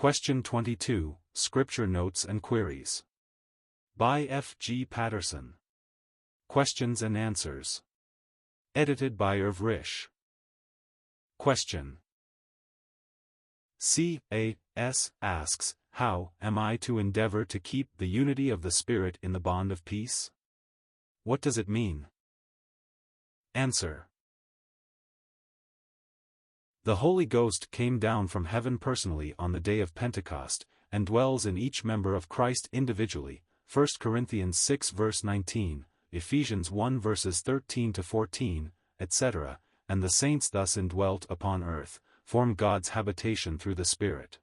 Question 22, Scripture Notes and Queries. By F. G. Paterson. Questions and Answers. Edited by Irv Risch. Question. C.A.S. asks, how am I to endeavor to keep the unity of the Spirit in the bond of peace? What does it mean? Answer. The Holy Ghost came down from heaven personally on the day of Pentecost, and dwells in each member of Christ individually, 1 Corinthians 6 verse 19, Ephesians 1 verses 13 to 14, etc., and the saints thus indwelt upon earth, form God's habitation through the Spirit.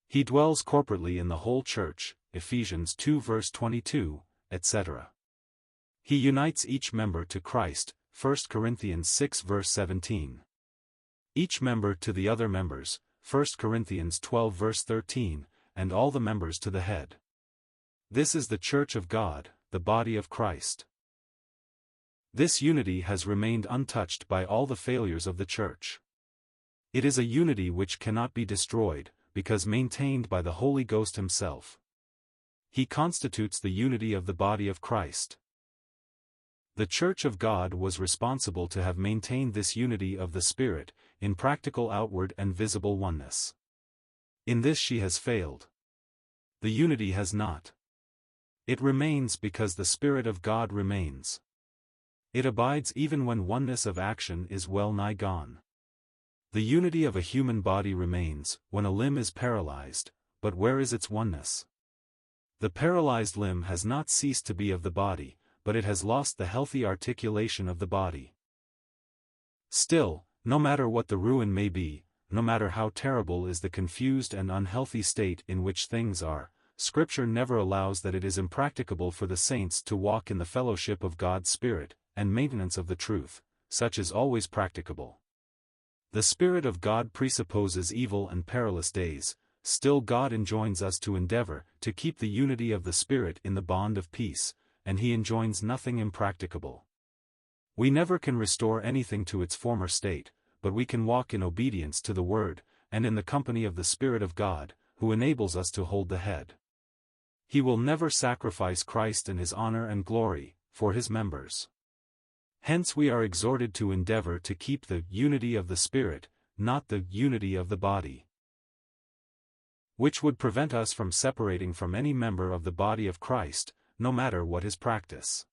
He dwells corporately in the whole church, Ephesians 2 verse 22, etc. He unites each member to Christ, 1 Corinthians 6 verse 17. Each member to the other members, 1 Corinthians 12 verse 13, and all the members to the head. This is the Church of God, the body of Christ. This unity has remained untouched by all the failures of the Church. It is a unity which cannot be destroyed, because maintained by the Holy Ghost Himself. He constitutes the unity of the body of Christ. The Church of God was responsible to have maintained this unity of the Spirit, in practical outward and visible oneness. In this she has failed. The unity has not. It remains because the Spirit of God remains. It abides even when oneness of action is well nigh gone. The unity of a human body remains, when a limb is paralyzed, but where is its oneness? The paralyzed limb has not ceased to be of the body, but it has lost the healthy articulation of the body. Still, no matter what the ruin may be, no matter how terrible is the confused and unhealthy state in which things are, Scripture never allows that it is impracticable for the saints to walk in the fellowship of God's Spirit, and maintenance of the truth, such is always practicable. The Spirit of God presupposes evil and perilous days, still God enjoins us to endeavor to keep the unity of the Spirit in the bond of peace, and He enjoins nothing impracticable. We never can restore anything to its former state, but we can walk in obedience to the Word, and in the company of the Spirit of God, who enables us to hold the head. He will never sacrifice Christ and His honor and glory, for His members. Hence we are exhorted to endeavor to keep the unity of the Spirit, not the unity of the body, which would prevent us from separating from any member of the body of Christ, no matter what his practice.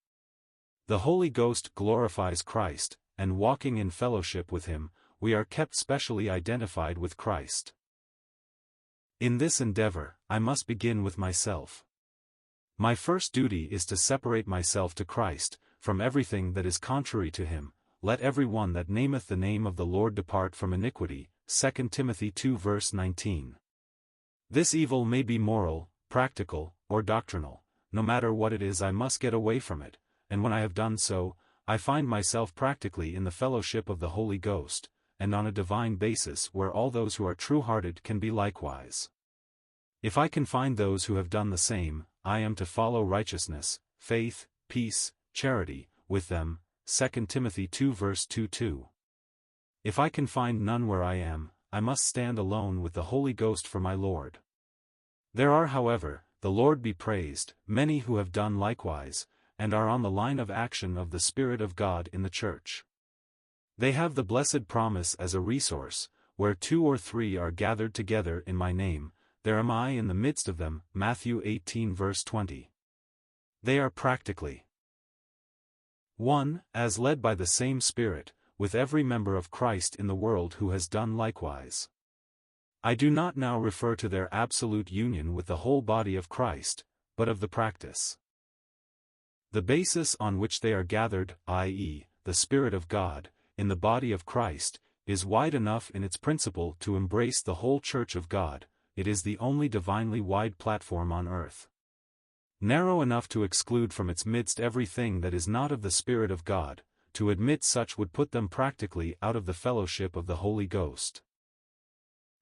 The Holy Ghost glorifies Christ, and walking in fellowship with Him, we are kept specially identified with Christ. In this endeavor, I must begin with myself. My first duty is to separate myself to Christ, from everything that is contrary to Him. Let every one that nameth the name of the Lord depart from iniquity, 2 Timothy 2 verse 19. This evil may be moral, practical, or doctrinal. No matter what it is, I must get away from it, and when I have done so, I find myself practically in the fellowship of the Holy Ghost, and on a divine basis where all those who are true-hearted can be likewise. If I can find those who have done the same, I am to follow righteousness, faith, peace, charity, with them, 2 Timothy 2 verse 2-2. If I can find none where I am, I must stand alone with the Holy Ghost for my Lord. There are, however, the Lord be praised, many who have done likewise, and are on the line of action of the Spirit of God in the Church. They have the blessed promise as a resource, where 2 or 3 are gathered together in my name, there am I in the midst of them, Matthew 18 verse 20. They are practically 1, as led by the same Spirit, with every member of Christ in the world who has done likewise. I do not now refer to their absolute union with the whole body of Christ, but of the practice. The basis on which they are gathered, i.e., the Spirit of God, in the body of Christ, is wide enough in its principle to embrace the whole Church of God. It is the only divinely wide platform on earth. Narrow enough to exclude from its midst everything that is not of the Spirit of God. To admit such would put them practically out of the fellowship of the Holy Ghost.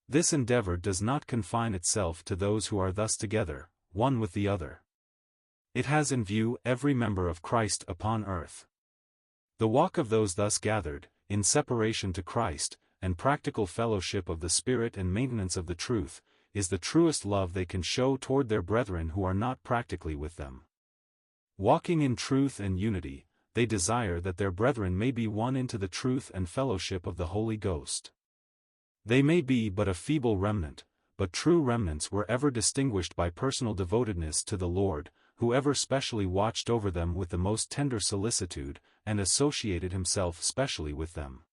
This endeavor does not confine itself to those who are thus together, one with the other. It has in view every member of Christ upon earth. The walk of those thus gathered, in separation to Christ, and practical fellowship of the Spirit and maintenance of the truth, is the truest love they can show toward their brethren who are not practically with them. Walking in truth and unity, they desire that their brethren may be won into the truth and fellowship of the Holy Ghost. They may be but a feeble remnant, but true remnants were ever distinguished by personal devotedness to the Lord, who ever specially watched over them with the most tender solicitude, and associated himself specially with them.